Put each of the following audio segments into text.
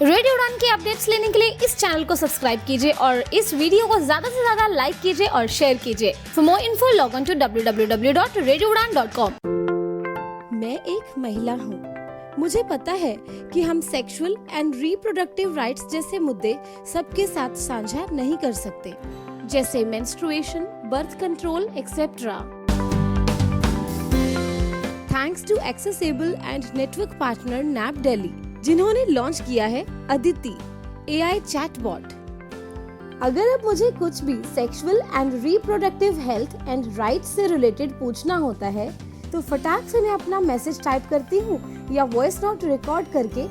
Radio उड़ान के updates लेने के लिए इस चैनल को सब्सक्राइब कीजिए और इस वीडियो को ज्यादा से ज्यादा लाइक कीजिए और शेयर कीजिए। For more info log on to www.radioudan.com। मैं एक महिला हूँ। मुझे पता है कि हम सेक्सुअल एंड रिप्रोडक्टिव राइट्स जैसे मुद्दे सबके साथ साझा नहीं कर सकते, जैसे menstruation, birth control etcetera. Thanks to accessible and network partner नैप दिल्ली, जिन्होंने लॉन्च किया है अदिति AI चैटबॉट। अगर अब मुझे कुछ भी sexual and reproductive health and rights से रिलेटेड पूछना होता है तो फटाक से मैं अपना मैसेज टाइप करती हूँ या वॉइस नोट रिकॉर्ड करके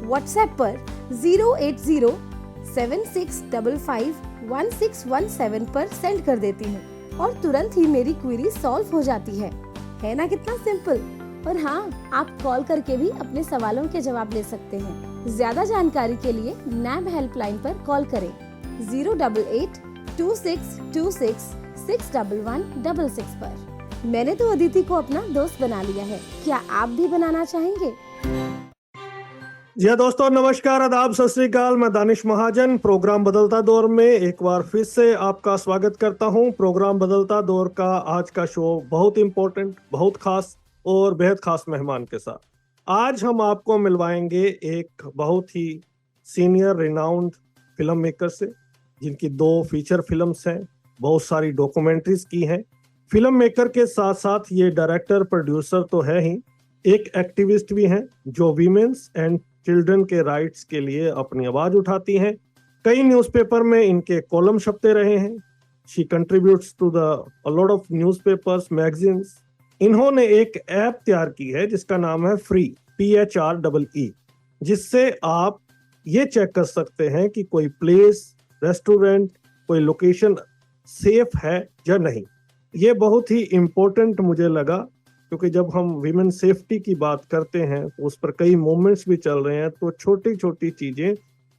व्हाट्सएप पर 08076551617 पर सेंड कर देती हूँ और तुरंत ही मेरी क्वेरी सॉल्व हो जाती है ना? कितना सिंपल। और हाँ, आप कॉल करके भी अपने सवालों के जवाब ले सकते हैं। ज्यादा जानकारी के लिए नैब हेल्पलाइन पर कॉल करें 0882626611166 पर। मैंने तो अदिति को अपना दोस्त बना लिया है, क्या आप भी बनाना चाहेंगे? जी हाँ दोस्तों, नमस्कार, आदाब, सत श्री अकाल। मैं दानिश महाजन प्रोग्राम बदलता दौर में एक बार फिर से आपका स्वागत करता हूँ। प्रोग्राम बदलता दौर का आज का शो बहुत इम्पोर्टेंट, बहुत खास और बेहद खास मेहमान के साथ। आज हम आपको मिलवाएंगे एक बहुत ही सीनियर रिनाउंड फिल्म मेकर से, जिनकी 2 फीचर फिल्म्स हैं, बहुत सारी डॉक्यूमेंट्रीज की हैं। फिल्म मेकर के साथ साथ ये डायरेक्टर प्रोड्यूसर तो है ही, एक एक्टिविस्ट भी हैं जो वीमेंस एंड चिल्ड्रन के राइट्स के लिए अपनी आवाज उठाती हैं। कई न्यूज़पेपर में इनके कॉलम छपते रहे हैं। She contributes to the a lot of newspapers, magazines. इन्होंने एक ऐप तैयार की है जिसका नाम है फ्री, PHREE, जिससे आप ये चेक कर सकते हैं कि कोई प्लेस, रेस्टोरेंट, कोई लोकेशन सेफ है या नहीं। ये बहुत ही इम्पोर्टेंट मुझे लगा, क्योंकि जब हम विमेन सेफ्टी की बात करते हैं तो उस पर कई मूवमेंट्स भी चल रहे हैं, तो छोटी छोटी चीजें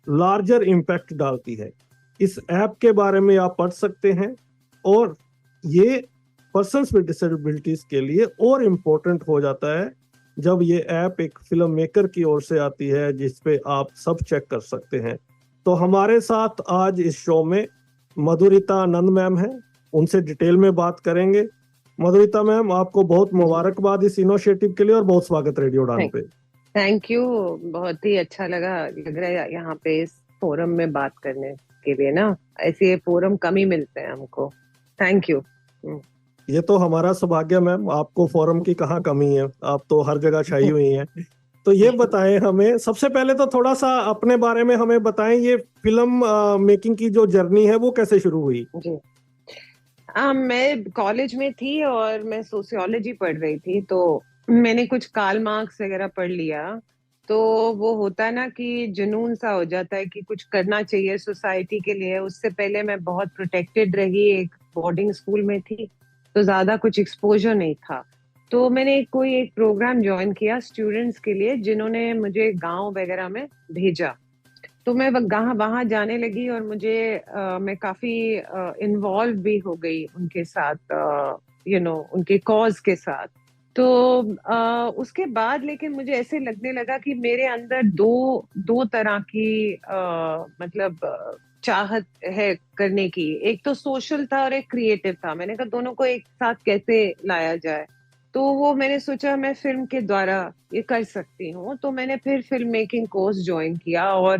लार्जर इम्पैक्ट डालती है। इस ऐप के बारे में आप पढ़ सकते हैं और ये पर्सन्स विद डिसेबिलिटीज के लिए और इम्पोर्टेंट हो जाता है जब ये ऐप एक फिल्म मेकर की ओर से आती है, जिसपे आप सब चेक कर सकते हैं। तो हमारे साथ आज इस शो में मधुरिता आनंद मैम है, उनसे डिटेल में बात करेंगे। मधुरिता मैम, आपको बहुत मुबारकबाद इस इनिशिएटिव के लिए और बहुत स्वागत रेडियो उड़ान पे। थैंक यू, बहुत ही अच्छा लग रहा है यहाँ पे इस फोरम में बात करने के लिए ना। ऐसे फोरम कम ही मिलते हैं हमको। Thank you. ये तो हमारा सौभाग्य मैम, आपको फोरम की कहाँ कमी है, आप तो हर जगह छाई हुई हैं। तो ये बताएं हमें, सबसे पहले तो थोड़ा सा अपने बारे में हमें बताएं, ये फिल्म मेकिंग की जो जर्नी है वो कैसे शुरू हुई? जी, मैं कॉलेज में थी और मैं सोशियोलॉजी पढ़ रही थी, तो मैंने कुछ कार्ल मार्क्स वगैरह पढ़ लिया। तो वो होता है ना कि जुनून सा हो जाता है कि कुछ करना चाहिए सोसाइटी के लिए। उससे पहले मैं बहुत प्रोटेक्टेड रही, एक बोर्डिंग स्कूल में थी, तो ज्यादा कुछ एक्सपोजर नहीं था। तो मैंने एक प्रोग्राम ज्वाइन किया स्टूडेंट्स के लिए, जिन्होंने मुझे गांव वगैरह में भेजा। तो मैं वहां जाने लगी और मैं काफी इन्वॉल्व भी हो गई उनके साथ, उनके कॉज के साथ। तो उसके बाद लेकिन मुझे ऐसे लगने लगा कि मेरे अंदर दो तरह की चाहत है करने की। एक तो सोशल था और एक क्रिएटिव था। मैंने कहा दोनों को एक साथ कैसे लाया जाए, तो वो मैंने सोचा मैं फिल्म के द्वारा ये कर सकती हूँ। तो मैंने फिर फिल्म मेकिंग कोर्स ज्वाइन किया और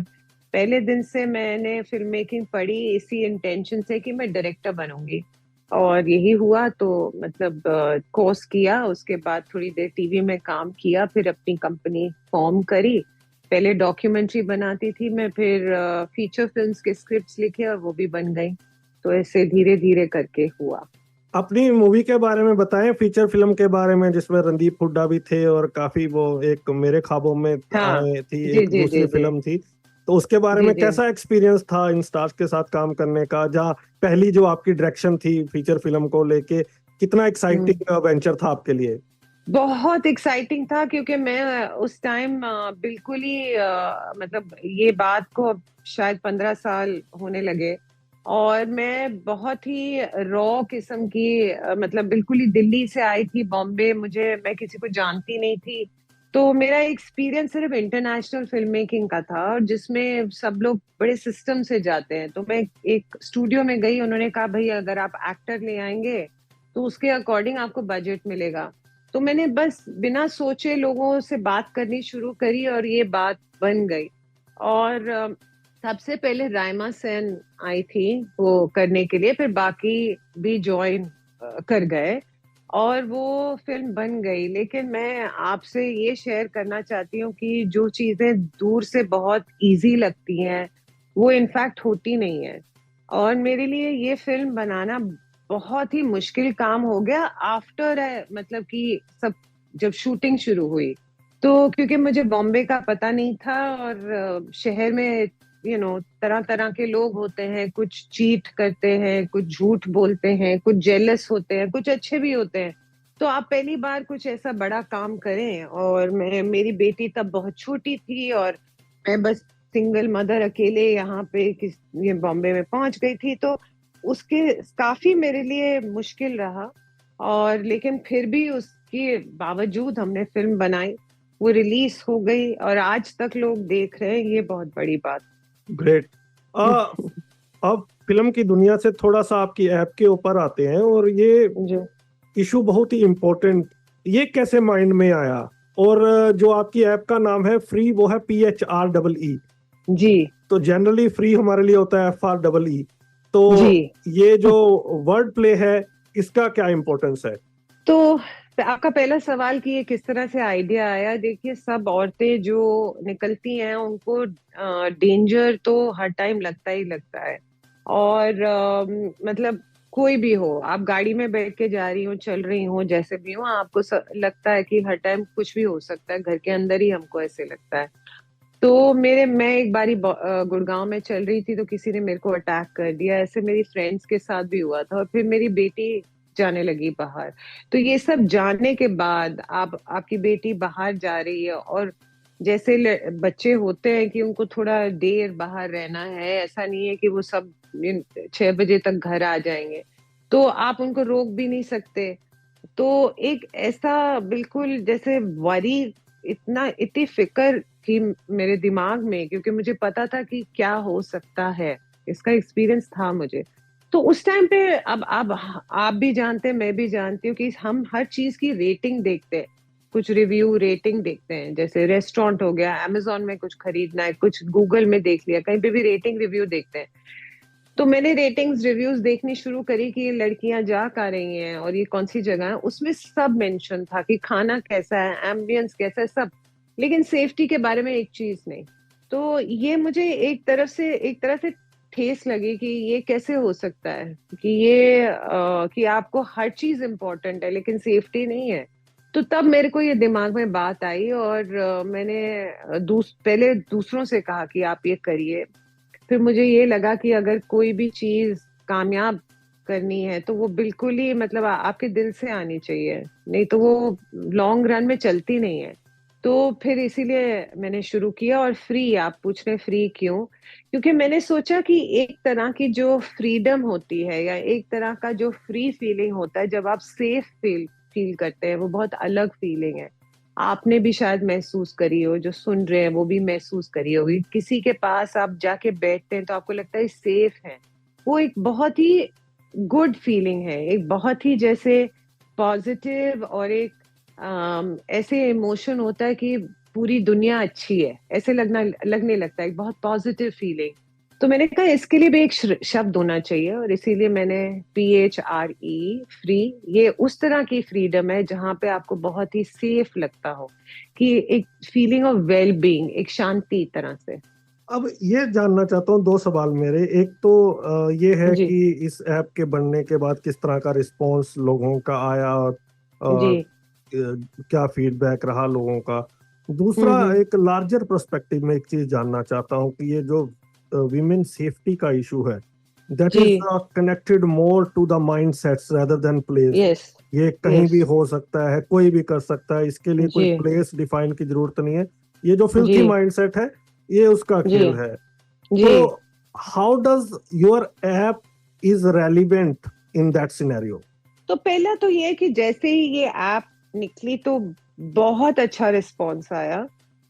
पहले दिन से मैंने फिल्म मेकिंग पढ़ी इसी इंटेंशन से कि मैं डायरेक्टर बनूंगी, और यही हुआ। तो कोर्स किया, उसके बाद थोड़ी देर टीवी में काम किया, फिर अपनी कंपनी फॉर्म करी। पहले डॉक्यूमेंट्री बनाती थी मैं, फिर फीचर फिल्म्स के स्क्रिप्ट्स लिखे और वो भी बन गई। तो ऐसे धीरे धीरे करके हुआ। अपनी मूवी के बारे में बताएं, फीचर फिल्म के बारे में, जिसमें रणदीप हुड्डा भी थे और काफी वो एक मेरे ख्वाबों में थी, एक दूसरी फिल्म थी। तो उसके बारे में कैसा एक्सपीरियंस था इन स्टार्स के साथ काम करने का, जहाँ पहली जो आपकी डायरेक्शन थी फीचर फिल्म को लेके, कितना एक्साइटिंग वेंचर था आपके लिए? बहुत एक्साइटिंग था, क्योंकि मैं उस टाइम बिल्कुल ही ये बात को शायद 15 साल होने लगे, और मैं बहुत ही रॉ किस्म की बिल्कुल ही दिल्ली से आई थी बॉम्बे। मैं किसी को जानती नहीं थी, तो मेरा एक्सपीरियंस सिर्फ इंटरनेशनल फिल्म मेकिंग का था, और जिसमें सब लोग बड़े सिस्टम से जाते हैं। तो मैं एक स्टूडियो में गई, उन्होंने कहा भाई अगर आप एक्टर ले आएंगे तो उसके अकॉर्डिंग आपको बजट मिलेगा। तो मैंने बस बिना सोचे लोगों से बात करनी शुरू करी और ये बात बन गई। और सबसे पहले राइमा सेन आई थी वो करने के लिए, फिर बाकी भी ज्वाइन कर गए और वो फिल्म बन गई। लेकिन मैं आपसे ये शेयर करना चाहती हूँ कि जो चीजें दूर से बहुत इजी लगती हैं वो इनफैक्ट होती नहीं है। और मेरे लिए ये फिल्म बनाना बहुत ही मुश्किल काम हो गया आफ्टर, मतलब कि सब जब शूटिंग शुरू हुई। तो क्योंकि मुझे बॉम्बे का पता नहीं था, और शहर में तरह तरह के लोग होते हैं, कुछ चीट करते हैं, कुछ झूठ बोलते हैं, कुछ जेलस होते हैं, कुछ अच्छे भी होते हैं। तो आप पहली बार कुछ ऐसा बड़ा काम करें, और मेरी बेटी तब बहुत छोटी थी और मैं बस सिंगल मदर अकेले यहाँ पे ये बॉम्बे में पहुंच गई थी। तो उसके काफी मेरे लिए मुश्किल रहा, और लेकिन फिर भी उसके बावजूद हमने फिल्म बनाई, वो रिलीज हो गई और आज तक लोग देख रहे हैं। ये बहुत बड़ी बात। ग्रेट। अब फिल्म की दुनिया से थोड़ा सा आपकी ऐप के ऊपर आते हैं, और ये जो इशू बहुत ही इम्पोर्टेंट, ये कैसे माइंड में आया? और जो आपकी ऐप का नाम है फ्री, वो है PHREE। जी तो जनरली फ्री हमारे लिए होता है FREE। तो जी ये जो वर्ड प्ले है, इसका क्या इम्पोर्टेंस है? तो आपका पहला सवाल कि ये किस तरह से आइडिया आया, देखिए सब औरतें जो निकलती हैं उनको डेंजर तो हर टाइम लगता ही लगता है। और मतलब कोई भी हो, आप गाड़ी में बैठ के जा रही हो, चल रही हो, जैसे भी हो, आपको लगता है कि हर टाइम कुछ भी हो सकता है। घर के अंदर ही हमको ऐसे लगता है। तो मैं एक बारी गुड़गांव में चल रही थी तो किसी ने मेरे को अटैक कर दिया। ऐसे मेरी फ्रेंड्स के साथ भी हुआ था, और फिर मेरी बेटी जाने लगी बाहर। तो ये सब जानने के बाद आपकी बेटी बाहर जा रही है, और जैसे बच्चे होते हैं कि उनको थोड़ा देर बाहर रहना है, ऐसा नहीं है कि वो सब 6 बजे तक घर आ जाएंगे, तो आप उनको रोक भी नहीं सकते। तो एक ऐसा बिल्कुल जैसे वरी, इतनी फिक्र थी मेरे दिमाग में, क्योंकि मुझे पता था कि क्या हो सकता है, इसका एक्सपीरियंस था मुझे। तो उस टाइम पे अब आप भी जानते हैं, मैं भी जानती हूँ कि हम हर चीज की रेटिंग देखते हैं, कुछ रिव्यू रेटिंग देखते हैं। जैसे रेस्टोरेंट हो गया, अमेजोन में कुछ खरीदना है, कुछ गूगल में देख लिया, कहीं पे भी रेटिंग रिव्यू देखते हैं। तो मैंने रेटिंग्स रिव्यूज देखनी शुरू करी कि ये लड़कियां जा कहाँ रही हैं और ये कौन सी जगह है। उसमें सब मेंशन था कि खाना कैसा है, एम्बियंस कैसा है, सब, लेकिन सेफ्टी के बारे में एक चीज नहीं। तो ये मुझे एक तरह से ठेस लगी कि ये कैसे हो सकता है कि कि आपको हर चीज इम्पोर्टेंट है लेकिन सेफ्टी नहीं है। तो तब मेरे को ये दिमाग में बात आई, और मैंने पहले दूसरों से कहा कि आप ये करिए। फिर मुझे ये लगा कि अगर कोई भी चीज कामयाब करनी है तो वो बिल्कुल ही मतलब आपके दिल से आनी चाहिए, नहीं तो वो लॉन्ग रन में चलती नहीं है। तो फिर इसीलिए मैंने शुरू किया। और फ्री, आप पूछ रहे फ्री क्यों? क्योंकि मैंने सोचा कि एक तरह की जो फ्रीडम होती है, या एक तरह का जो फ्री फीलिंग होता है जब आप सेफ फील करते हैं, वो बहुत अलग फीलिंग है। आपने भी शायद महसूस करी हो, जो सुन रहे हैं वो भी महसूस करी होगी। किसी के पास आप जाके बैठते हैं तो आपको लगता है सेफ है, वो एक बहुत ही गुड फीलिंग है, एक बहुत ही जैसे पॉजिटिव, और एक ऐसे इमोशन होता है कि पूरी दुनिया अच्छी है, ऐसे लगने लगता है, एक बहुत पॉजिटिव फीलिंग। तो मैंने कहा इसके लिए भी एक शब्द होना चाहिए, और इसीलिए मैंने PHRE फ्री, ये उस तरह की फ्रीडम है जहाँ पे आपको बहुत ही सेफ लगता हो, कि एक फीलिंग ऑफ वेल बीइंग, एक शांति तरह से। अब ये जानना चाहता हूँ, दो सवाल मेरे। एक तो ये है जी कि इस ऐप के बनने के बाद किस तरह का रिस्पॉन्स लोगों का आया, और जी क्या फीडबैक रहा लोगों का। दूसरा, एक लार्जर पर्सपेक्टिव में एक चीज जानना चाहता हूँ कि ये जो विमेन सेफ्टी का इशू है, दैट जी is connected more to the mindsets rather than place. Yes ये कहीं यस भी हो सकता है, कोई भी कर सकता है, इसके लिए कोई जी प्लेस डिफाइन की जरूरत नहीं है। ये जो फिल्थी जी माइंडसेट है, ये उसका जी खेल है। जी तो how does your app is relevant in that scenario? तो पहला तो ये है कि जैसे ही ये ऐप निकली तो बहुत अच्छा रिस्पॉन्स आया।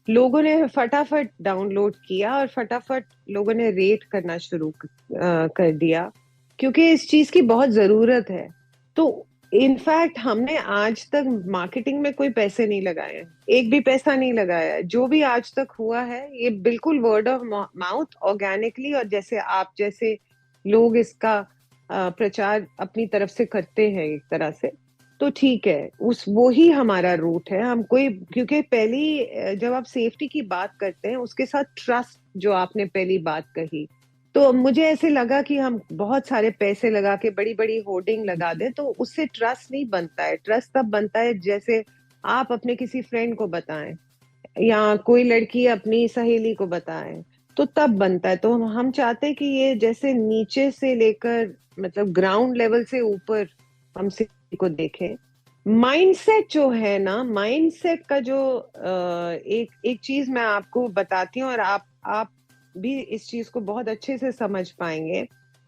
लोगों ने फटाफट डाउनलोड किया और फटाफट लोगों ने रेट करना शुरू कर दिया, क्योंकि इस चीज की बहुत जरूरत है। तो इनफैक्ट हमने आज तक मार्केटिंग में कोई पैसे नहीं लगाए हैं, एक भी पैसा नहीं लगाया है। जो भी आज तक हुआ है ये बिल्कुल वर्ड ऑफ माउथ, ऑर्गेनिकली, और जैसे आप जैसे लोग इसका प्रचार अपनी तरफ से करते हैं एक तरह से, तो ठीक है। उस वो ही हमारा रूट है। हम कोई, क्योंकि पहली जब आप सेफ्टी की बात करते हैं उसके साथ ट्रस्ट, जो आपने पहली बात कही, तो मुझे ऐसे लगा कि हम बहुत सारे पैसे लगा के बड़ी बड़ी होर्डिंग लगा दें तो उससे ट्रस्ट नहीं बनता है। ट्रस्ट तब बनता है जैसे आप अपने किसी फ्रेंड को बताएं या कोई लड़की अपनी सहेली को बताएं, तो तब बनता है। तो हम चाहते हैं कि ये जैसे नीचे से लेकर, मतलब ग्राउंड लेवल से ऊपर हम सिटी को देखें। माइंडसेट जो है ना, माइंडसेट का जो एक एक चीज मैं आपको बताती हूँ, और आप भी इस चीज को बहुत अच्छे से समझ पाएंगे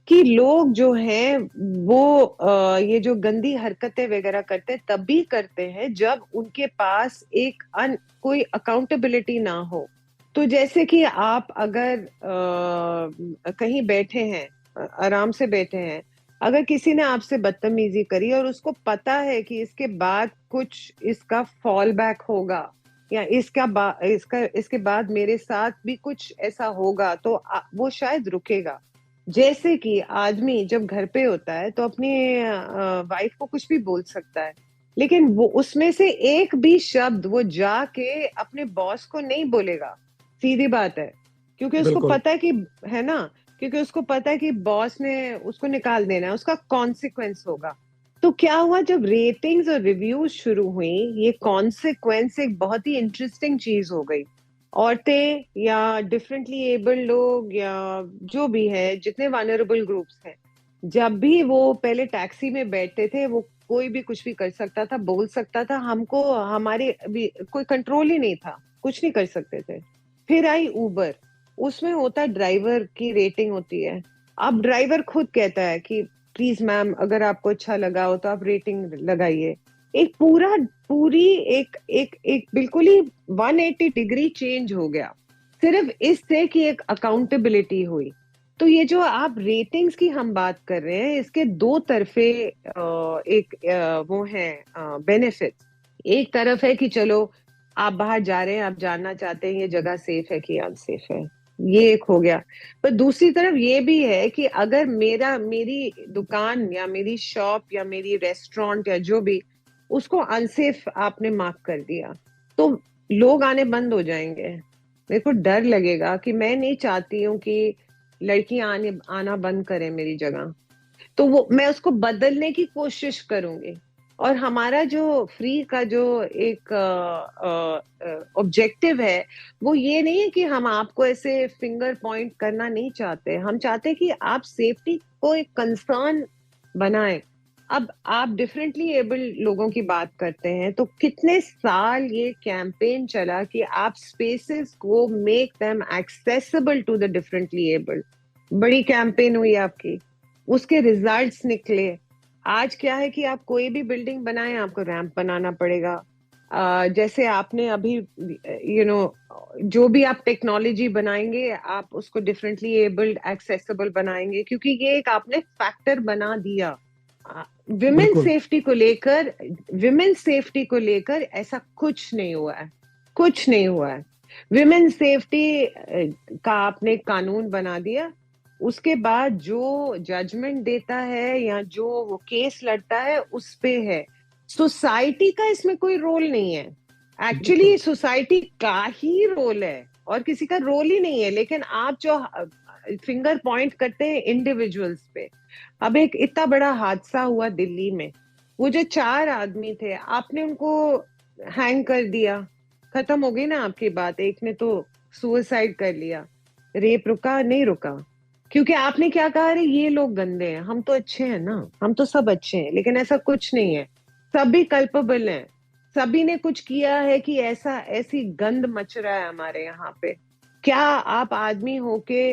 कि लोग जो हैं वो ये जो गंदी हरकतें वगैरह करते हैं तभी करते हैं जब उनके पास एक कोई अकाउंटेबिलिटी ना हो। तो जैसे कि आप अगर कहीं बैठे हैं, आराम से बैठे हैं, अगर किसी ने आपसे बदतमीजी करी और उसको पता है कि इसके बाद कुछ इसका फॉल बैक होगा, या इसके बाद मेरे साथ भी कुछ ऐसा होगा, तो वो शायद रुकेगा। जैसे कि आदमी जब घर पे होता है तो अपनी वाइफ को कुछ भी बोल सकता है, लेकिन वो उसमें से एक भी शब्द वो जाके अपने बॉस को नहीं बोलेगा। सीधी बात है, क्योंकि उसको बिल्कुल। पता है कि, है ना, क्योंकि उसको पता है कि बॉस ने उसको निकाल देना है, उसका कॉन्सिक्वेंस होगा। तो क्या हुआ, जब रेटिंग्स और रिव्यूज शुरू हुई, ये कॉन्सिक्वेंस एक बहुत ही इंटरेस्टिंग चीज हो गई। औरतें या डिफरेंटली एबल्ड लोग या जो भी है, जितने वानरेबल ग्रुप्स हैं, जब भी वो पहले टैक्सी में बैठते थे, वो कोई भी कुछ भी कर सकता था, बोल सकता था, हमको हमारे अभी कोई कंट्रोल ही नहीं था, कुछ नहीं कर सकते थे। फिर आई उबर, उसमें होता है ड्राइवर की रेटिंग होती है। अब ड्राइवर खुद कहता है कि प्लीज मैम, अगर आपको अच्छा लगा हो तो आप रेटिंग लगाइए। एक पूरी एक एक एक बिल्कुल ही 180 डिग्री चेंज हो गया, सिर्फ इससे कि एक अकाउंटेबिलिटी हुई। तो ये जो आप रेटिंग्स की हम बात कर रहे हैं, इसके दो तरफे एक वो है बेनिफिट्स। एक तरफ है कि चलो आप बाहर जा रहे हैं, आप जानना चाहते हैं ये जगह सेफ है कि अनसेफ है, ये एक हो गया। पर दूसरी तरफ ये भी है कि अगर मेरी दुकान या मेरी शॉप या मेरी रेस्टोरेंट या जो भी, उसको अनसेफ आपने मार्क कर दिया, तो लोग आने बंद हो जाएंगे। मेरे को डर लगेगा कि मैं नहीं चाहती हूँ कि लड़कियां आना बंद करें मेरी जगह, तो वो मैं उसको बदलने की कोशिश करूंगी। और हमारा जो फ्री का जो एक ऑब्जेक्टिव है, वो ये नहीं है कि हम आपको ऐसे फिंगर पॉइंट करना नहीं चाहते, हम चाहते हैं कि आप सेफ्टी को एक कंसर्न बनाएं। अब आप डिफरेंटली एबल्ड लोगों की बात करते हैं, तो कितने साल ये कैंपेन चला कि आप स्पेसेस को make them accessible to the differently abled. बड़ी कैंपेन हुई आपकी, उसके रिजल्ट्स निकले। आज क्या है कि आप कोई भी बिल्डिंग बनाएं, आपको रैंप बनाना पड़ेगा। जैसे आपने अभी जो भी आप टेक्नोलॉजी बनाएंगे, आप उसको डिफरेंटली एबल्ड एक्सेसिबल बनाएंगे, क्योंकि ये एक आपने फैक्टर बना दिया। विमेन सेफ्टी को लेकर ऐसा कुछ नहीं हुआ है, कुछ नहीं हुआ है। विमेन सेफ्टी का आपने कानून बना दिया, उसके बाद जो जजमेंट देता है या जो वो केस लड़ता है उस पे है। सोसाइटी का इसमें कोई रोल नहीं है, एक्चुअली सोसाइटी का ही रोल है और किसी का रोल ही नहीं है। लेकिन आप जो फिंगर पॉइंट करते हैं इंडिविजुअल्स पे। अब एक इतना बड़ा हादसा हुआ दिल्ली में, वो जो 4 आदमी थे, आपने उनको हैंग कर दिया, खत्म हो गई ना आपकी बात। एक ने तो सुसाइड कर लिया, रेप रुका नहीं रुका, क्योंकि आपने क्या कहा, अरे ये लोग गंदे हैं, हम तो अच्छे हैं ना, हम तो सब अच्छे हैं। लेकिन ऐसा कुछ नहीं है, सभी कल्पेबल हैं, सभी ने कुछ किया है कि ऐसी गंद मच रहा है हमारे यहाँ पे। क्या आप आदमी होके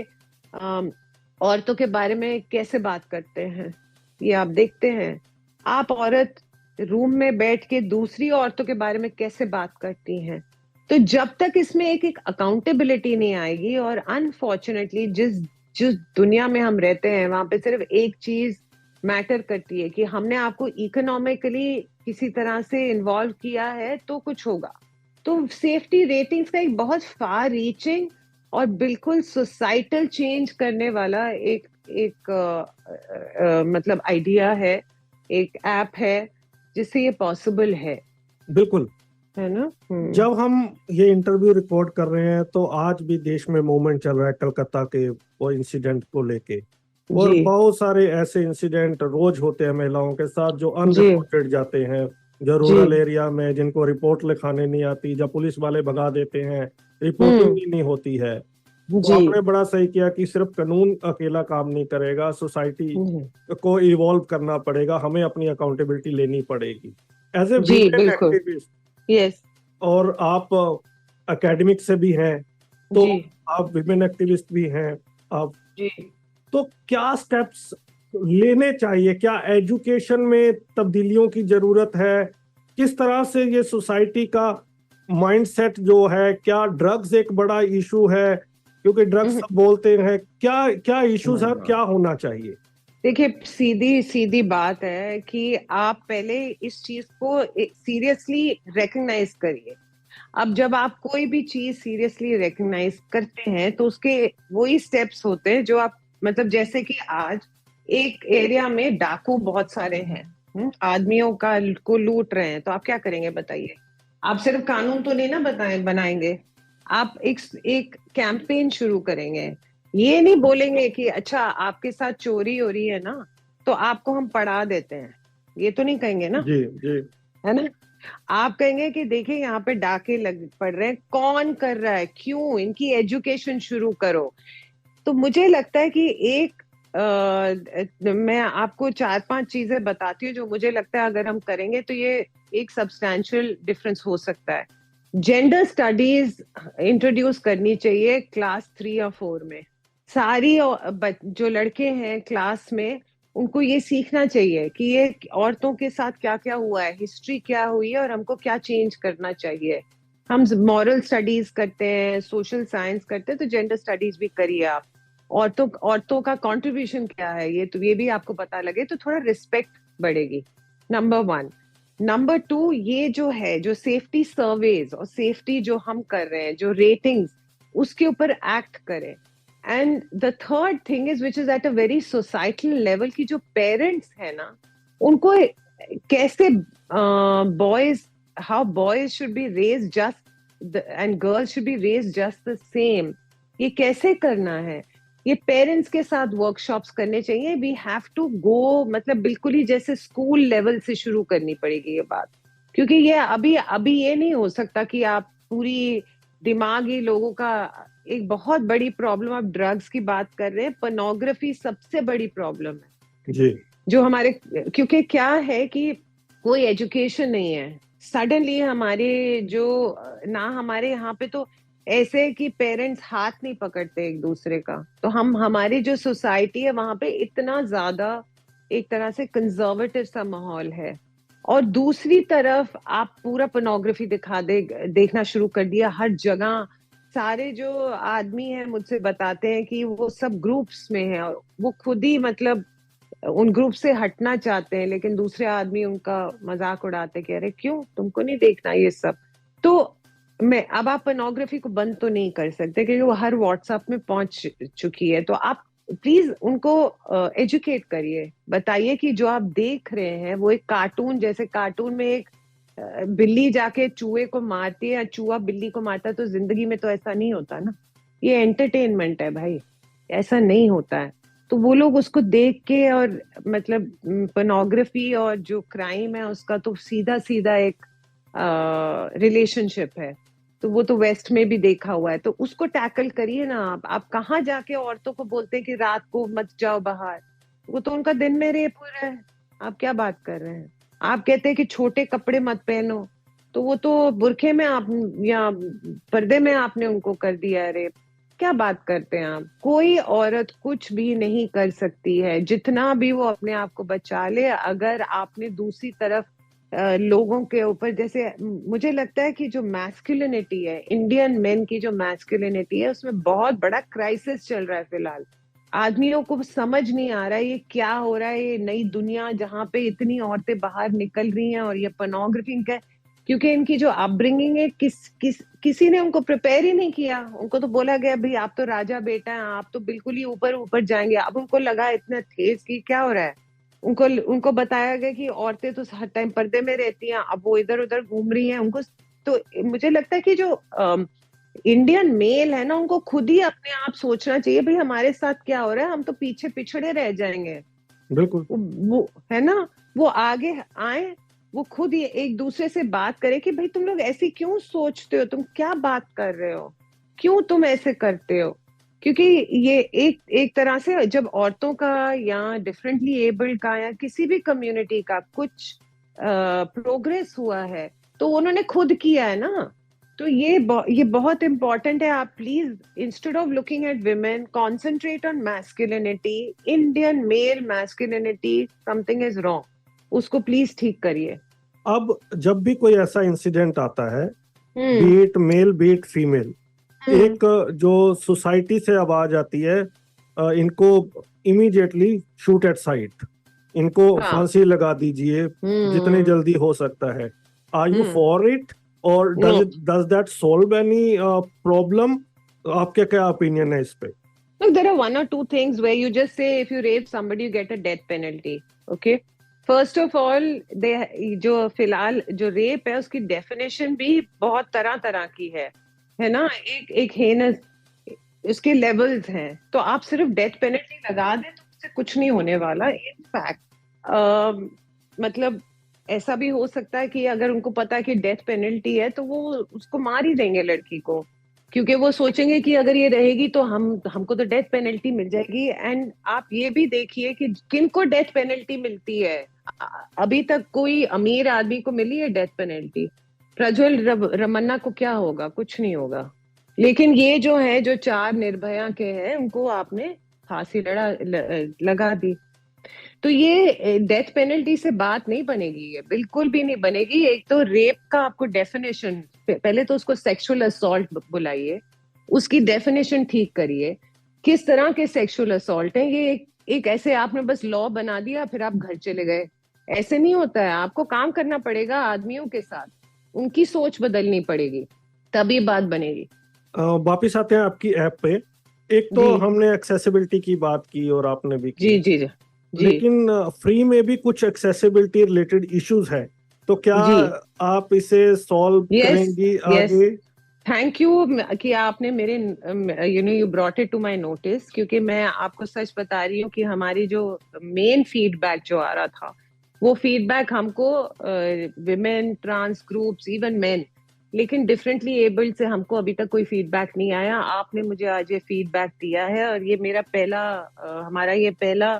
औरतों के बारे में कैसे बात करते हैं, ये आप देखते हैं। आप औरत रूम में बैठ के दूसरी औरतों के बारे में कैसे बात करती हैं। तो जब तक इसमें एक अकाउंटेबिलिटी नहीं आएगी, और अनफॉर्चुनेटली जिस दुनिया में हम रहते हैं वहां पे सिर्फ एक चीज मैटर करती है कि हमने आपको इकोनॉमिकली किसी तरह से इन्वॉल्व किया है तो कुछ होगा। तो सेफ्टी रेटिंग्स का एक बहुत फार रीचिंग और बिल्कुल सोसाइटल चेंज करने वाला मतलब आइडिया है, एक ऐप है जिससे ये पॉसिबल है बिल्कुल। ना। जब हम ये इंटरव्यू रिकॉर्ड कर रहे हैं तो आज भी देश में मूवमेंट चल रहा है कलकत्ता के वो इंसिडेंट को लेके, और जी बहुत सारे ऐसे इंसिडेंट रोज होते हैं महिलाओं के साथ जो जी अनरिपोर्टेड जाते हैं, जो जी रूरल एरिया में जिनको रिपोर्ट लिखाने नहीं आती, जब पुलिस वाले भगा देते हैं, रिपोर्टिंग ही नहीं होती है। तो जी आपने बड़ा सही किया कि सिर्फ कानून अकेला काम नहीं करेगा, सोसाइटी को इवॉल्व करना पड़ेगा, हमें अपनी अकाउंटेबिलिटी लेनी पड़ेगी एज ए जी वीमेन बिल्कुल। एक्टिविस्ट। यस और आप एकेडमिक से भी हैं, तो जी आप विमेन एक्टिविस्ट भी हैं आप, जी तो क्या स्टेप्स लेने चाहिए? क्या एजुकेशन में तब्दीलियों की जरूरत है? किस तरह से ये सोसाइटी का माइंडसेट जो है, क्या ड्रग्स एक बड़ा इशू है? क्योंकि ड्रग्स सब बोलते हैं, क्या क्या इश्यूज है, क्या होना चाहिए? देखिए, सीधी सीधी बात है कि आप पहले इस चीज को सीरियसली रिकग्नाइज करिए। अब जब आप कोई भी चीज सीरियसली रिकग्नाइज करते हैं तो उसके वही स्टेप्स होते हैं जो आप, मतलब जैसे कि आज एक एरिया में डाकू बहुत सारे हैं, आदमियों का को लूट रहे हैं, तो आप क्या करेंगे बताइए? आप सिर्फ कानून तो नहीं ना बनाएंगे, आप एक कैंपेन शुरू करेंगे। ये नहीं बोलेंगे कि अच्छा आपके साथ चोरी हो रही है ना तो आपको हम पढ़ा देते हैं, ये तो नहीं कहेंगे ना, जी जी। है ना। आप कहेंगे कि देखिए यहाँ पे डाके लग पड़ रहे हैं, कौन कर रहा है, क्यों, इनकी एजुकेशन शुरू करो। तो मुझे लगता है कि मैं आपको 4-5 चीजें बताती हूँ जो मुझे लगता है अगर हम करेंगे तो ये एक सब्सटैंशियल डिफरेंस हो सकता है। जेंडर स्टडीज इंट्रोड्यूस करनी चाहिए क्लास 3 या 4 में। सारी जो लड़के हैं क्लास में उनको ये सीखना चाहिए कि ये औरतों के साथ क्या क्या हुआ है, हिस्ट्री क्या हुई है और हमको क्या चेंज करना चाहिए। हम मॉरल स्टडीज करते हैं, सोशल साइंस करते हैं, तो जेंडर स्टडीज भी करिए आप। औरतों का कंट्रीब्यूशन क्या है ये भी आपको पता लगे तो थोड़ा रिस्पेक्ट बढ़ेगी, नंबर 1। नंबर 2, ये जो है जो सेफ्टी सर्वेज और सेफ्टी जो हम कर रहे हैं, जो रेटिंग्स, उसके ऊपर एक्ट करें। And the third thing is which is at a very societal level की जो पेरेंट्स है ना, उनको कैसे boys, how boys should be raise just and girls should be raise just the same, ये कैसे करना है, ये पेरेंट्स के साथ वर्कशॉप्स करने चाहिए। वी हैव टू गो, मतलब बिल्कुल ही जैसे स्कूल लेवल से शुरू करनी पड़ेगी ये बात, क्योंकि ये अभी ये नहीं हो सकता कि आप पूरी दिमागी लोगों का, एक बहुत बड़ी प्रॉब्लम, आप ड्रग्स की बात कर रहे हैं, पोर्नोग्राफी सबसे बड़ी प्रॉब्लम है जी। जो हमारे, क्योंकि क्या है कि कोई एजुकेशन नहीं है। सडनली हमारे जो ना, हमारे यहाँ पे तो ऐसे कि पेरेंट्स हाथ नहीं पकड़ते एक दूसरे का, तो हमारी जो सोसाइटी है वहां पे इतना ज्यादा एक तरह से कंजर्वेटिव सा माहौल है। और दूसरी तरफ आप पूरा पोर्नोग्राफी देखना शुरू कर दिया हर जगह। सारे जो आदमी हैं मुझसे बताते हैं कि वो सब ग्रुप्स में हैं और वो खुद ही मतलब उन ग्रुप से हटना चाहते हैं, लेकिन दूसरे आदमी उनका मजाक उड़ाते हैं कि अरे क्यों, तुमको नहीं देखना ये सब। तो अब आप पोर्नोग्राफी को बंद तो नहीं कर सकते क्योंकि वो हर व्हाट्सएप में पहुंच चुकी है। तो आप प्लीज उनको एजुकेट करिए, बताइए कि जो आप देख रहे हैं वो एक कार्टून, जैसे कार्टून में एक बिल्ली जाके चूहे को मारती है या चूहा बिल्ली को मारता है, तो जिंदगी में तो ऐसा नहीं होता ना, ये एंटरटेनमेंट है भाई, ऐसा नहीं होता है। तो वो लोग उसको देख के, और मतलब पोर्नोग्राफी और जो क्राइम है उसका तो सीधा सीधा एक रिलेशनशिप है, तो वो तो वेस्ट में भी देखा हुआ है। तो उसको टैकल करिए ना आप कहाँ जाके औरतों को बोलते हैं कि रात को मत जाओ बाहर, वो तो उनका दिन में रेप हो रहा है, आप क्या बात कर रहे हैं। आप कहते हैं कि छोटे कपड़े मत पहनो, तो वो तो बुरखे में आप या पर्दे में आपने उनको कर दिया है रेप, क्या बात करते हैं आप। कोई औरत कुछ भी नहीं कर सकती है, जितना भी वो अपने आप को बचा ले, अगर आपने दूसरी तरफ लोगों के ऊपर, जैसे मुझे लगता है कि जो मैस्कुलिनिटी है, इंडियन मेन की जो मैस्कुलिनिटी है, उसमें बहुत बड़ा क्राइसिस चल रहा है फिलहाल। आदमियों को समझ नहीं आ रहा है ये क्या हो रहा है, ये नई दुनिया जहाँ पे इतनी औरतें बाहर निकल रही हैं, और ये पोर्नोग्राफी का, क्योंकि इनकी जो अपब्रिंगिंग है, किसी ने उनको प्रिपेयर ही नहीं किया। उनको तो बोला गया भाई आप तो राजा बेटा हैं, आप तो बिल्कुल ही ऊपर ऊपर जाएंगे। अब उनको लगा इतना ठेस की क्या हो रहा है। उनको उनको बताया गया कि औरतें तो हर टाइम पर्दे में रहती हैं, अब वो इधर उधर घूम रही हैं उनको। तो मुझे लगता है कि जो इंडियन मेल है ना, उनको खुद ही अपने आप सोचना चाहिए भाई हमारे साथ क्या हो रहा है, हम तो पीछे पिछड़े रह जाएंगे। बिल्कुल। वो है ना, वो आगे आए, वो खुद ये एक दूसरे से बात करे कि भाई तुम लोग ऐसी क्यों सोचते हो, तुम क्या बात कर रहे हो, क्यों तुम ऐसे करते हो। क्योंकि ये एक तरह से जब औरतों का या डिफरेंटली एबल्ड का या किसी भी कम्युनिटी का कुछ प्रोग्रेस हुआ है, तो उन्होंने खुद किया है ना। तो ये बहुत इंपॉर्टेंट है। आप please, instead of looking at women, concentrate on masculinity. Indian male masculinity, something is wrong, उसको प्लीज ठीक करिए। अब जब भी कोई ऐसा इंसिडेंट आता है, हम्म बीट मेल बीट फीमेल, एक जो सोसाइटी से आवाज आती है, इनको इमीडिएटली शूट एट साइट, इनको हाँ। फांसी लगा दीजिए जितनी जल्दी हो सकता है। आर यू फॉर इट, और does that solve any problem? आपके क्या ओपिनियन है इस पे? Look, there are one or two things where you just say if you rape somebody, you get a death penalty. Okay. First of all, जो फिलहाल जो rape है उसकी डेफिनेशन भी बहुत तरह तरह की है ना। एक हेनस, उसके लेवल्स हैं। तो आप सिर्फ डेथ पेनल्टी लगा दें तो उससे कुछ नहीं होने वाला। इनफैक्ट मतलब ऐसा भी हो सकता है कि अगर उनको पता है कि डेथ पेनल्टी है तो वो उसको मार ही देंगे लड़की को, क्योंकि वो सोचेंगे कि अगर ये रहेगी तो हमको तो डेथ पेनल्टी मिल जाएगी। एंड आप ये भी देखिए कि किनको डेथ पेनल्टी मिलती है। अभी तक कोई अमीर आदमी को मिली है डेथ पेनल्टी? प्रज्वल रमन्ना को क्या होगा? कुछ नहीं होगा। लेकिन ये जो है, जो 4 निर्भया के हैं, उनको आपने फांसी लगा दी। तो ये डेथ पेनल्टी से बात नहीं बनेगी, ये बिल्कुल भी नहीं बनेगी। एक तो रेप का आपको डेफिनेशन, पहले तो उसको सेक्सुअल असॉल्ट बुलाइए, उसकी डेफिनेशन ठीक करिए। किस तरह के सेक्सुअल असॉल्ट हैं ये? एक ऐसे आपने बस लॉ बना दिया फिर आप घर चले गए, ऐसे नहीं होता है। आपको काम करना पड़ेगा आदमियों के साथ, उनकी सोच बदलनी पड़ेगी, तभी बात बनेगी। वापिस आते हैं आपकी ऐप पे। एक तो हमने एक्सेसिबिलिटी की बात की और आपने भी की। जी। लेकिन फ्री में भी कुछ एक्सेसिबिलिटी रिलेटेड इश्यूज है, तो क्या आप इसे सॉल्व करेंगी आगे? थैंक यू कि आपने मेरे you brought it to my notice, क्योंकि मैं आपको सच बता रही हूँ कि हमारी जो मेन फीडबैक जो आ रहा था, वो फीडबैक हमको women, trans groups, even men, लेकिन डिफरेंटली एबल्ड से हमको अभी तक कोई फीडबैक नहीं आया। आपने मुझे आज ये फीडबैक दिया है, और ये मेरा हमारा ये पहला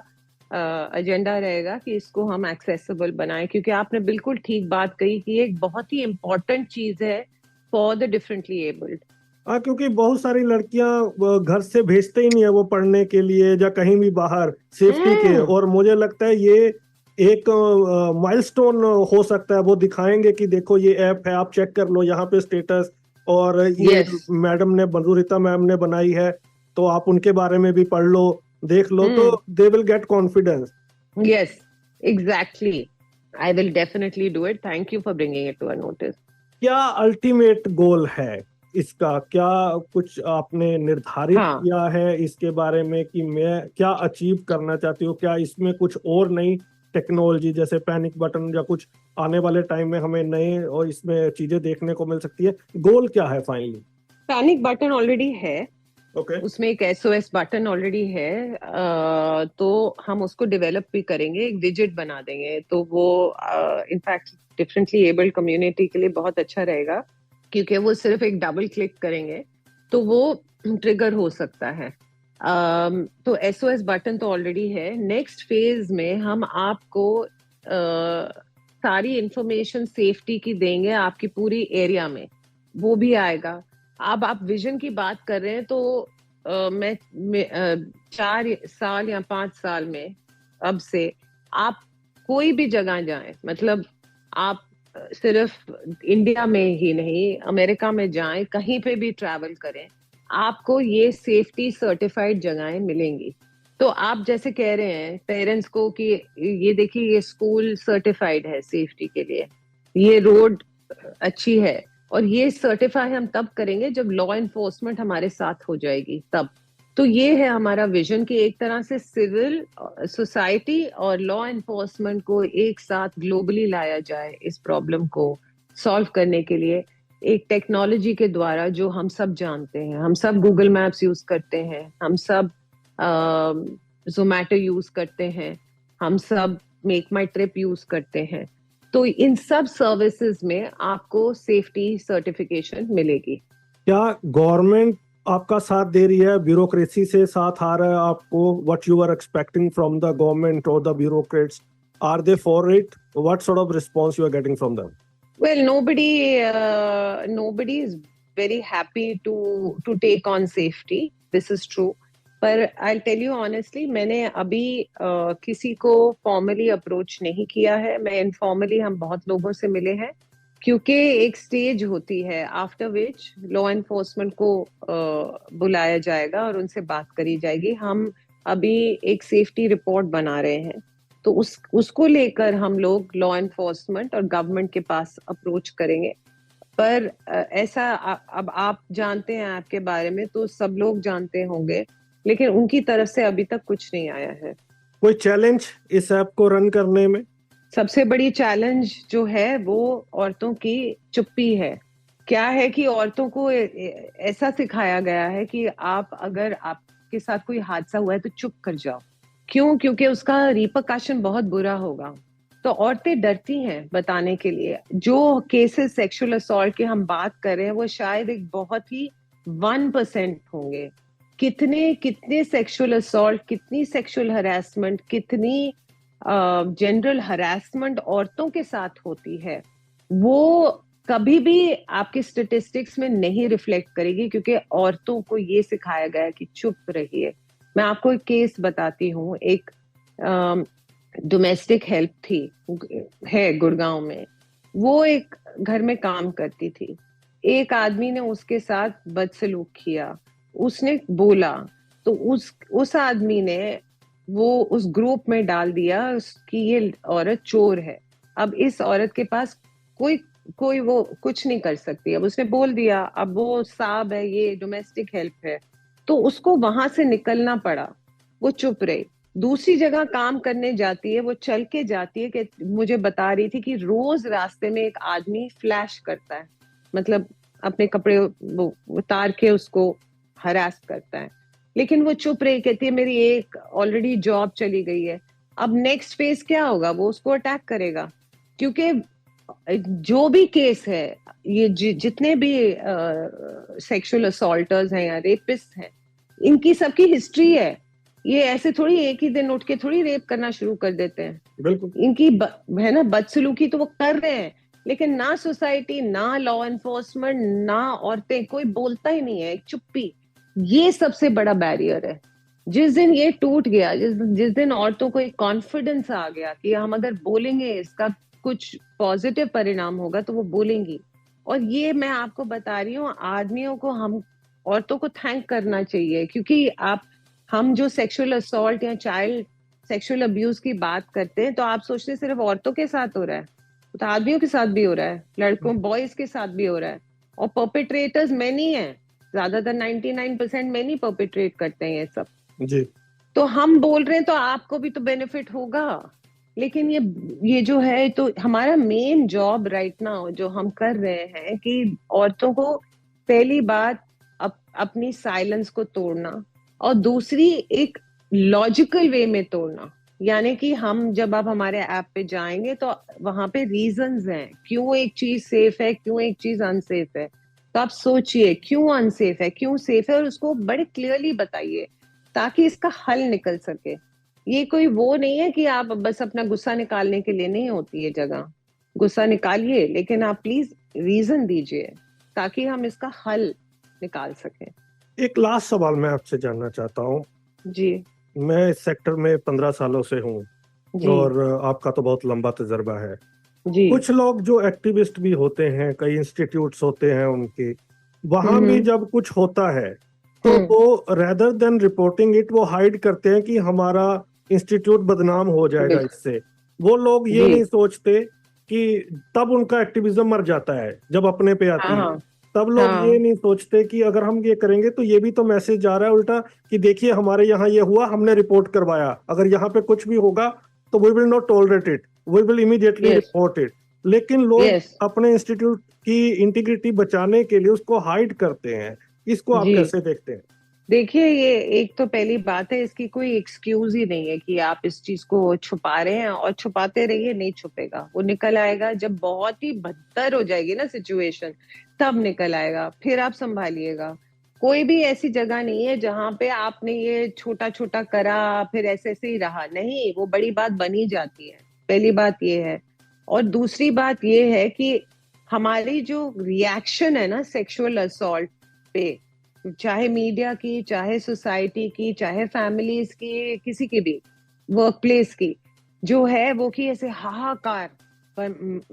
एजेंडा रहेगा कि इसको हम एक्सेसिबल बनाएं, क्योंकि आपने बिल्कुल ठीक बात कही कि ये एक बहुत ही इम्पोर्टेंट चीज है फॉर द डिफरेंटली एबल्ड। क्योंकि बहुत सारी लड़कियां घर से भेजते ही नहीं है वो पढ़ने के लिए या कहीं भी बाहर सेफ्टी के, और मुझे लगता है ये एक माइलस्टोन हो सकता है। वो दिखाएंगे कि देखो ये ऐप है, आप चेक कर लो यहाँ पे स्टेटस, और ये मैडम ने, मधुरिता मैम ने बनाई है, तो आप उनके बारे में भी पढ़ लो, देख लो, तो they will get confidence. Yes, exactly, I will definitely do it. Thank you for bringing it to our notice. क्या अल्टीमेट गोल है इसका? क्या कुछ आपने निर्धारित किया है इसके बारे में कि मैं क्या अचीव करना चाहती हूँ? क्या इसमें कुछ और नई टेक्नोलॉजी जैसे पैनिक बटन या कुछ आने वाले टाइम में हमें नए और इसमें चीजें देखने को मिल सकती है? गोल क्या है फाइनली? पैनिक बटन ऑलरेडी है, उसमें एक SOS बटन ऑलरेडी है। तो हम उसको डेवलप भी करेंगे, एक विजेट बना देंगे, तो वो इनफैक्ट डिफरेंटली एबल्ड कम्युनिटी के लिए बहुत अच्छा रहेगा, क्योंकि वो सिर्फ एक डबल क्लिक करेंगे तो वो ट्रिगर हो सकता है। तो SOS बटन तो ऑलरेडी है। नेक्स्ट फेज में हम आपको सारी इंफॉर्मेशन सेफ्टी की देंगे आपकी पूरी एरिया में, वो भी आएगा। अब आप विजन की बात कर रहे हैं, तो मैं 4 साल या 5 साल में अब से आप कोई भी जगह जाएं, मतलब आप सिर्फ इंडिया में ही नहीं, अमेरिका में जाएं, कहीं पे भी ट्रैवल करें, आपको ये सेफ्टी सर्टिफाइड जगहें मिलेंगी। तो आप जैसे कह रहे हैं पेरेंट्स को कि ये देखिए ये स्कूल सर्टिफाइड है सेफ्टी के लिए, ये रोड अच्छी है, और ये सर्टिफाई हम तब करेंगे जब लॉ एनफोर्समेंट हमारे साथ हो जाएगी तब। तो ये है हमारा विजन कि एक तरह से सिविल सोसाइटी और लॉ एनफोर्समेंट को एक साथ ग्लोबली लाया जाए इस प्रॉब्लम को सॉल्व करने के लिए, एक टेक्नोलॉजी के द्वारा जो हम सब जानते हैं। हम सब गूगल मैप्स यूज करते हैं, हम सब जोमैटो यूज करते हैं, हम सब मेक माई ट्रिप यूज करते हैं। तो इन सब सर्विसेज में आपको सेफ्टी सर्टिफिकेशन मिलेगी। क्या गवर्नमेंट आपका साथ दे रही है, ब्यूरोक्रेसी से साथ आ रहा है आपको? What you are expecting from the government और the bureaucrats, are they for it? What sort of response you are getting from them? Well, nobody is very happy to take on safety. This is true. पर I'll tell you honestly, मैंने अभी किसी को formally approach नहीं किया है। मैं informally हम बहुत लोगों से मिले हैं, क्योंकि एक स्टेज होती है आफ्टर विच लॉ एनफोर्समेंट को बुलाया जाएगा और उनसे बात करी जाएगी। हम अभी एक सेफ्टी रिपोर्ट बना रहे हैं, तो उसको लेकर हम लोग लॉ एनफोर्समेंट और गवर्नमेंट के पास अप्रोच करेंगे। पर ऐसा अब आप जानते हैं ऐप के बारे में, तो सब लोग जानते होंगे, लेकिन उनकी तरफ से अभी तक कुछ नहीं आया है। कोई चैलेंज इस ऐप को रन करने में? सबसे बड़ी चैलेंज जो है वो औरतों की चुप्पी है। क्या है कि औरतों को ऐसा सिखाया गया है कि आप अगर आपके साथ कोई हादसा हुआ है तो चुप कर जाओ। क्यों? क्योंकि उसका रिपरकशन बहुत बुरा होगा। तो औरतें डरती हैं बताने के लिए। जो केसेस सेक्सुअल असॉल्ट के हम बात कर रहे हैं वो शायद एक बहुत ही 1% होंगे। कितने सेक्सुअल असॉल्ट, कितनी सेक्सुअल हरासमेंट, कितनी जनरल हरासमेंट औरतों के साथ होती है, वो कभी भी आपके स्टेटिस्टिक्स में नहीं रिफ्लेक्ट करेगी, क्योंकि औरतों को ये सिखाया गया है कि चुप रहिए। मैं आपको एक केस बताती हूँ। एक डोमेस्टिक हेल्प थी, है गुड़गांव में। वो एक घर में काम करती थी। एक आदमी ने उसके साथ बदसलूक किया, उसने बोला, तो उस आदमी ने वो उस ग्रुप में डाल दिया कि ये औरत चोर है। अब इस औरत के पास कोई वो कुछ नहीं कर सकती। अब उसने बोल दिया, अब वो साहब है, ये डोमेस्टिक हेल्प है, तो उसको वहां से निकलना पड़ा। वो चुप रही, दूसरी जगह काम करने जाती है। वो चल के जाती है कि मुझे बता रही थी कि रोज रास्ते में एक आदमी फ्लैश करता है, मतलब अपने कपड़े उतार के उसको हरास करता है। लेकिन वो चुप रही, कहती है मेरी एक ऑलरेडी जॉब चली गई है। अब नेक्स्ट फेज क्या होगा? वो उसको अटैक करेगा, क्योंकि जो भी केस है, ये जितने भी सेक्सुअल असॉल्टर्स हैं या रेपिस्ट हैं, इनकी सबकी हिस्ट्री है। ये ऐसे थोड़ी एक ही दिन उठ के थोड़ी रेप करना शुरू कर देते हैं। बिल्कुल। इनकी है ना बदसलूकी तो वो कर रहे हैं, लेकिन ना सोसाइटी, ना लॉ एनफोर्समेंट, ना औरतें, कोई बोलता ही नहीं है। एक चुप्पी, ये सबसे बड़ा बैरियर है। जिस दिन ये टूट गया, जिस दिन औरतों को एक कॉन्फिडेंस आ गया कि हम अगर बोलेंगे इसका कुछ पॉजिटिव परिणाम होगा, तो वो बोलेंगी। और ये मैं आपको बता रही हूँ, आदमियों को, हम औरतों को थैंक करना चाहिए, क्योंकि हम जो सेक्सुअल असॉल्ट या चाइल्ड सेक्सुअल अब्यूज की बात करते हैं, तो आप सोचते हैं सिर्फ औरतों के साथ हो रहा है, तो आदमियों के साथ भी हो रहा है, लड़कों बॉयज के साथ भी हो रहा है। और परपेट्रेटर्स मेनी हैं, ज्यादातर 99% मेनी परपेट्रेट करते हैं ये सब जी। तो हम बोल रहे हैं तो आपको भी तो बेनिफिट होगा। लेकिन ये जो है, तो हमारा मेन जॉब राइट नाउ जो हम कर रहे हैं कि औरतों को पहली बात अपनी साइलेंस को तोड़ना, और दूसरी एक लॉजिकल वे में तोड़ना। यानी कि हम जब आप हमारे ऐप पे जाएंगे तो वहां पे रीजंस हैं क्यों एक चीज सेफ है, क्यों एक चीज अनसेफ है। तो आप सोचिए क्यों अनसेफ है, क्यों सेफ है, और उसको बड़े क्लियरली बताइए ताकि इसका हल निकल सके। ये कोई वो नहीं है कि आप बस अपना गुस्सा निकालने के लिए नहीं होती है जगह। गुस्सा निकालिए, लेकिन आप प्लीज रीजन दीजिए ताकि हम इसका हल निकाल सकें। एक लास्ट सवाल मैं आपसे जानना चाहता हूँ। जी। मैं इस सेक्टर में 15 सालों से हूँ, जी। और आपका तो बहुत लंबा तजर्बा है। जी। कुछ लोग जो एक्टिविस्ट भी होते हैं, कई इंस्टीट्यूट्स होते हैं उनके, वहां भी जब कुछ होता है तो हम्म। वो रेदर देन रिपोर्टिंग इट, वो हाइड करते हैं कि हमारा इंस्टीट्यूट बदनाम हो जाएगा बिल्कुल। इससे। वो लोग ये जी। नहीं सोचते कि तब उनका एक्टिविज्म मर जाता है जब अपने पे आती है। हाँ तब लोग ये हाँ। नहीं सोचते कि अगर हम ये करेंगे तो ये भी तो मैसेज जा रहा है उल्टा कि देखिए हमारे यहाँ ये हुआ, हमने रिपोर्ट करवाया, अगर यहाँ पे कुछ भी होगा तो we will not tolerate it, we will immediately yes report it. लेकिन लोग यस। अपने इंस्टीट्यूट की इंटीग्रिटी बचाने के लिए उसको हाइड करते हैं। इसको आप जी कैसे देखते हैं? देखिए, ये एक तो पहली बात है, इसकी कोई एक्सक्यूज ही नहीं है कि आप इस चीज को छुपा रहे हैं, और छुपाते रहिए, नहीं छुपेगा, वो निकल आएगा जब बहुत ही बदतर हो जाएगी ना सिचुएशन, तब निकल आएगा, फिर आप संभालिएगा। कोई भी ऐसी जगह नहीं है जहां पे आपने ये छोटा छोटा करा फिर ऐसे ऐसे ही रहा, नहीं, वो बड़ी बात बनी जाती है। पहली बात ये है। और दूसरी बात ये है कि हमारी जो रिएक्शन है ना सेक्सुअल असॉल्ट पे, चाहे मीडिया की, चाहे सोसाइटी की, चाहे फैमिलीज की, किसी की भी, वर्क प्लेस की, जो है वो कि ऐसे हाहाकार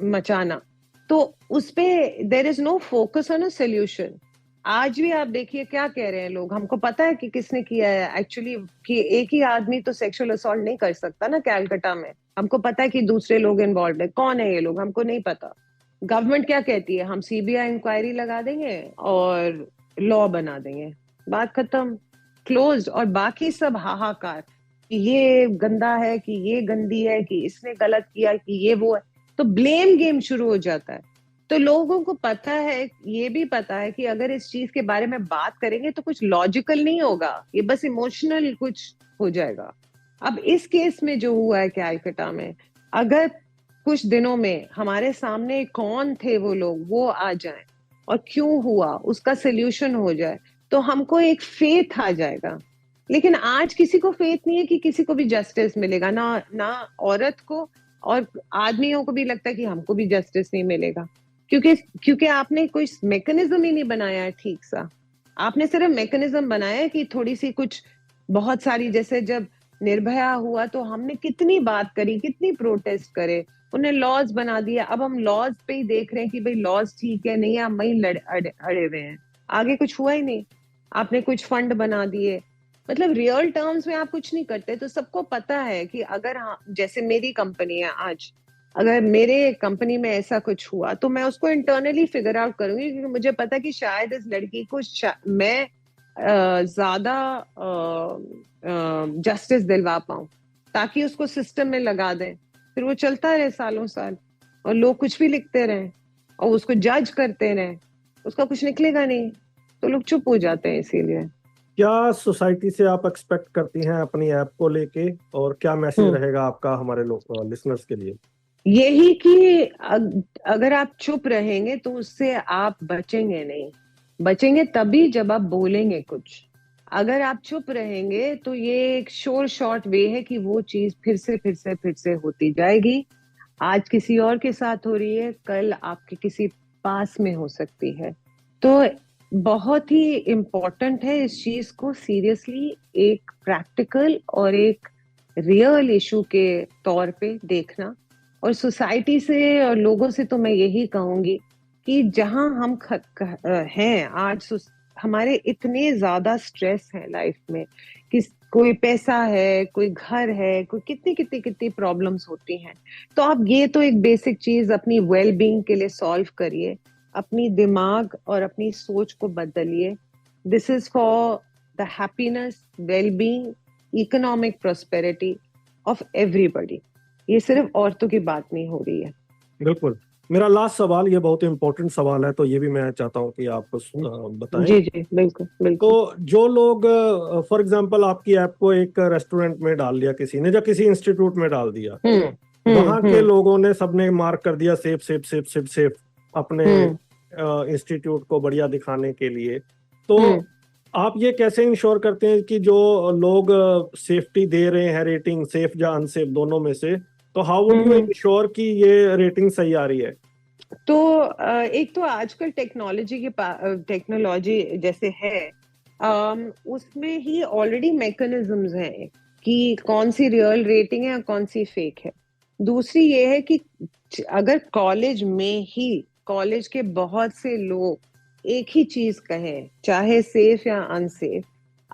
मचाना, तो उसपे there is no focus on a solution. आज भी आप देखिए क्या कह रहे हैं लोग, हमको पता है कि किसने किया है एक्चुअली, कि एक ही आदमी तो सेक्सुअल असॉल्ट नहीं कर सकता ना कैलकाटा में, हमको पता है कि दूसरे लोग इन्वॉल्व है, कौन है ये लोग हमको नहीं पता। गवर्नमेंट क्या कहती है, हम सीबीआई इंक्वायरी लगा देंगे और लॉ बना देंगे, बात खत्म, क्लोज्ड। और बाकी सब हाहाकार कि ये गंदा है, कि ये गंदी है, कि इसने गलत किया, कि ये वो है, तो ब्लेम गेम शुरू हो जाता है। तो लोगों को पता है, ये भी पता है कि अगर इस चीज के बारे में बात करेंगे तो कुछ लॉजिकल नहीं होगा, ये बस इमोशनल कुछ हो जाएगा। अब इस केस में जो हुआ है कैलकाटा में, अगर कुछ दिनों में हमारे सामने कौन थे वो लोग, वो आ जाएं और क्यों हुआ उसका सोल्यूशन हो जाए, तो हमको एक फेथ आ जाएगा। लेकिन आज किसी को फेथ नहीं है कि किसी को भी जस्टिस मिलेगा, ना ना औरत को, और आदमियों को भी लगता है कि हमको भी जस्टिस नहीं मिलेगा, क्योंकि क्योंकि आपने कोई मैकेनिज्म ही नहीं बनाया है ठीक सा। आपने सिर्फ मैकेनिज्म बनाया है कि थोड़ी सी कुछ, बहुत सारी, जैसे जब निर्भया हुआ तो हमने कितनी बात करी, कितनी प्रोटेस्ट करे, उन्हें लॉज बना दिया, अब हम लॉज पे ही देख रहे हैं कि भाई लॉज ठीक है नहीं है, हम वही अड़े हुए हैं, आगे कुछ हुआ ही नहीं। आपने कुछ फंड बना दिए, मतलब रियल टर्म्स में आप कुछ नहीं करते। तो सबको पता है कि अगर जैसे मेरी कंपनी है आज, अगर मेरे कंपनी में ऐसा कुछ हुआ तो मैं उसको इंटरनली फिगर आउट करूंगी, क्योंकि मुझे पता है कि शायद इस लड़की को मैं ज्यादा जस्टिस दिलवा पाऊं, ताकि उसको सिस्टम में लगा दें, फिर वो चलता रहे सालों साल, और लोग कुछ भी लिखते रहें और उसको जज करते रहें, उसका कुछ निकलेगा नहीं, तो लोग चुप हो जाते हैं इसीलिए। क्या सोसाइटी से आप एक्सपेक्ट करती हैं अपनी ऐप को लेके, और क्या मैसेज रहेगा आपका हमारे लोग लिसनर्स के लिए? यही कि अगर आप चुप रहेंगे तो उससे आप बचेंगे नहीं, बचेंगे तभी जब आप बोलेंगे कुछ। अगर आप चुप रहेंगे तो ये एक श्योर शॉर्ट वे है कि वो चीज फिर से होती जाएगी। आज किसी और के साथ हो रही है, कल आपके किसी पास में हो सकती है। तो बहुत ही इम्पोर्टेंट है इस चीज को सीरियसली एक प्रैक्टिकल और एक रियल इशू के तौर पे देखना। और सोसाइटी से और लोगों से तो मैं यही कहूंगी कि जहां हम हैं आज, हमारे इतने ज्यादा स्ट्रेस है लाइफ में, कि कोई पैसा है, कोई घर है, कोई कितनी कितनी कितनी प्रॉब्लम्स होती हैं, तो आप ये तो एक बेसिक चीज अपनी वेल बीइंग के लिए सॉल्व करिए, अपनी दिमाग और अपनी सोच को बदलिए। This is for the happiness, well being, economic prosperity of everybody. ये सिर्फ औरतों की बात नहीं हो रही है। बिल्कुल। मेरा लास्ट सवाल, ये बहुत इंपॉर्टेंट सवाल है, तो ये भी मैं चाहता हूँ कि आप बताएं। जी जी बिल्कुल बिल्कुल। तो जो लोग फॉर एग्जांपल आपकी ऐप को एक रेस्टोरेंट में डाल दिया किसी ने, या किसी इंस्टीट्यूट में डाल दिया, वहां के लोगों ने सबने मार्क कर दिया safe safe safe safe safe अपने इंस्टीट्यूट को बढ़िया दिखाने के लिए, तो आप ये कैसे इंश्योर करते हैं कि जो लोग सेफ्टी दे रहे हैं, रेटिंग सेफ या अनसेफ दोनों में से, तो हाउ वुड यू इंश्योर कि ये रेटिंग सही आ रही है? तो एक तो आजकल टेक्नोलॉजी जैसे है, उसमें ही ऑलरेडी मैकेनिज्म्स हैं कि कौन सी रियल रेटिंग है और कौन सी फेक है। दूसरी ये है कि अगर कॉलेज में ही कॉलेज के बहुत से लोग एक ही चीज कहें, चाहे सेफ या अनसेफ,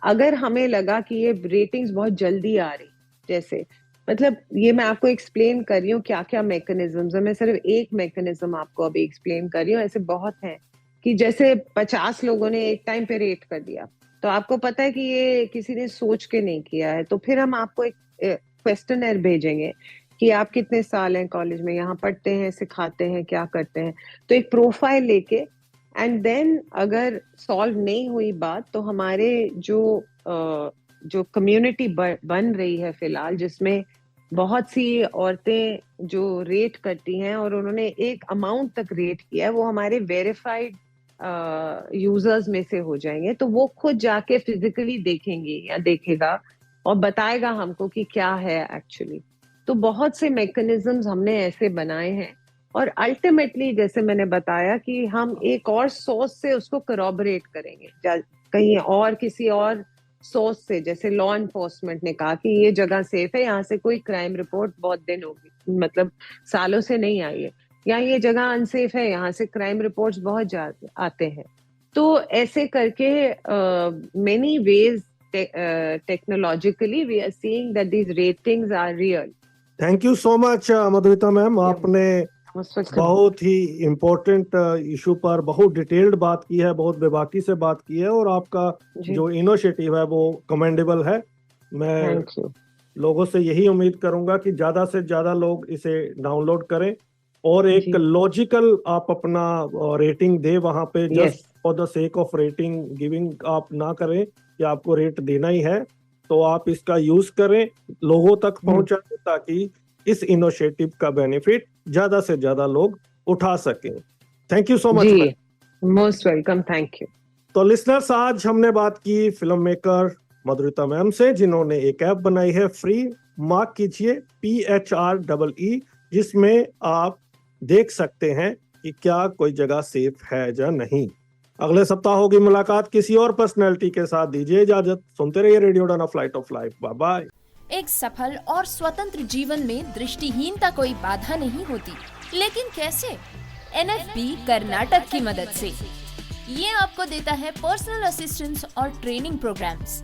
अगर हमें लगा कि ये रेटिंग्स बहुत जल्दी आ रही, जैसे मतलब ये मैं आपको एक्सप्लेन कर रही हूँ क्या क्या मैकेनिज्म्स है, मैं सिर्फ एक मैकेनिज्म आपको अभी एक्सप्लेन कर रही हूँ, ऐसे बहुत हैं कि जैसे 50 लोगों ने एक टाइम पे रेट कर दिया, तो आपको पता है कि ये किसी ने सोच के नहीं किया है, तो फिर हम आपको एक क्वेश्चनर भेजेंगे कि आप कितने साल हैं कॉलेज में, यहाँ पढ़ते हैं, सिखाते हैं, क्या करते हैं, तो एक प्रोफाइल लेके एंड देन अगर सॉल्व नहीं हुई बात तो हमारे जो कम्युनिटी बन रही है फिलहाल, जिसमें बहुत सी औरतें जो रेट करती हैं और उन्होंने एक अमाउंट तक रेट किया है, वो हमारे वेरीफाइड यूजर्स में से हो जाएंगे, तो वो खुद जाके फिजिकली देखेंगे या देखेगा और बताएगा हमको कि क्या है एक्चुअली। तो बहुत से मैकेनिज्म्स हमने ऐसे बनाए हैं और अल्टीमेटली जैसे मैंने बताया कि हम एक और सोर्स से उसको करॉबरेट करेंगे, कहीं और किसी और सोर्स से, जैसे लॉ एनफोर्समेंट ने कहा कि ये जगह सेफ है, यहाँ से कोई क्राइम रिपोर्ट बहुत दिन होगी, मतलब सालों से नहीं आई है, या ये जगह अनसेफ है, यहाँ से क्राइम रिपोर्ट्स बहुत ज्यादा आते हैं। तो ऐसे करके many ways technologically we are seeing that these ratings are real. Thank you so much Madhurita ma'am, आपने बहुत ही इम्पोर्टेंट इशू पर बहुत डिटेल्ड बात की है, बहुत बेबाकी से बात की है, और आपका जो इनिशिएटिव है वो कमेंडेबल है। मैं लोगों से यही उम्मीद करूंगा कि ज्यादा से ज्यादा लोग इसे डाउनलोड करें और एक लॉजिकल आप अपना रेटिंग दे वहां पे, just for the sake of rating giving आप ना करें कि आपको रेट देना ही है, तो आप इसका यूज करें, लोगों तक पहुंचाएं ताकि इस इनिशिएटिव का बेनिफिट ज्यादा से ज्यादा लोग उठा सकें। Thank you so much. Most welcome, thank you. तो लिसनर्स, आज हमने बात की फिल्म मेकर मधुरिता मैम से, जिन्होंने एक ऐप बनाई है फ्री, मार्क कीजिए PHREE, जिसमें आप देख सकते हैं कि क्या कोई जगह सेफ है या नहीं। अगले सप्ताह होगी मुलाकात किसी और पर्सनैलिटी के साथ। दीजिए इजाजत, सुनते रहिए radio Udaan, flight of life. Bye bye. एक सफल और स्वतंत्र जीवन में दृष्टिहीनता कोई बाधा नहीं होती, लेकिन कैसे? NFB कर्नाटक की मदद से। ये आपको देता है पर्सनल असिस्टेंस और ट्रेनिंग प्रोग्राम्स,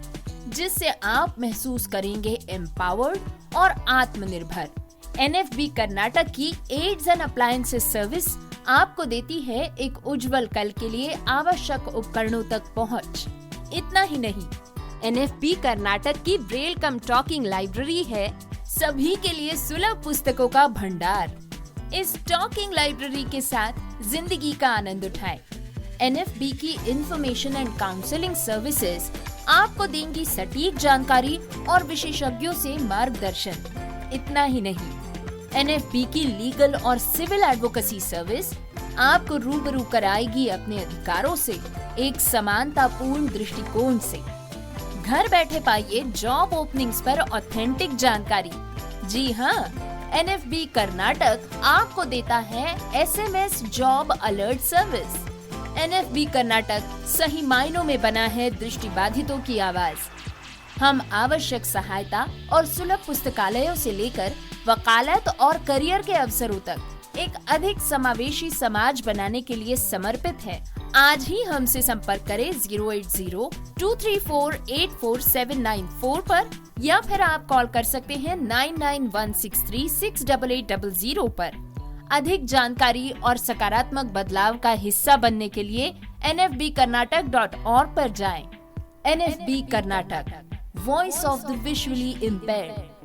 जिससे आप महसूस करेंगे एम्पावर्ड और आत्मनिर्भर। NFB कर्नाटक की एड्स एंड अप्लायंसेस सर्विस आपको देती है एक उज्जवल कल के लिए आवश्यक उपकरणों तक पहुंच। इतना ही नहीं, NFB कर्नाटक की ब्रेल कम टॉकिंग लाइब्रेरी है सभी के लिए सुलभ पुस्तकों का भंडार। इस टॉकिंग लाइब्रेरी के साथ जिंदगी का आनंद उठाएं। NFB की इंफॉर्मेशन एंड काउंसलिंग सर्विसेज आपको देंगी सटीक जानकारी और विशेषज्ञों से मार्गदर्शन। इतना ही नहीं, NFB की लीगल और सिविल एडवोकेसी सर्विस आपको रूबरू कराएगी अपने अधिकारों से एक समानतापूर्ण दृष्टिकोण से। घर बैठे पाइए जॉब ओपनिंग्स पर ऑथेंटिक जानकारी। जी हाँ, NFB कर्नाटक आपको देता है SMS job alert service. NFB Karnataka सही मायनों में बना है दृष्टिबाधितों की आवाज। हम आवश्यक सहायता और सुलभ पुस्तकालयों से लेकर वकालत और करियर के अवसरों तक एक अधिक समावेशी समाज बनाने के लिए समर्पित है। आज ही हमसे संपर्क करें 08023484794 पर, या फिर आप कॉल कर सकते हैं 9916368800 पर। अधिक जानकारी और सकारात्मक बदलाव का हिस्सा बनने के लिए nfbkarnatak.org पर जाएं। NFB Karnataka, voice of the visually impaired.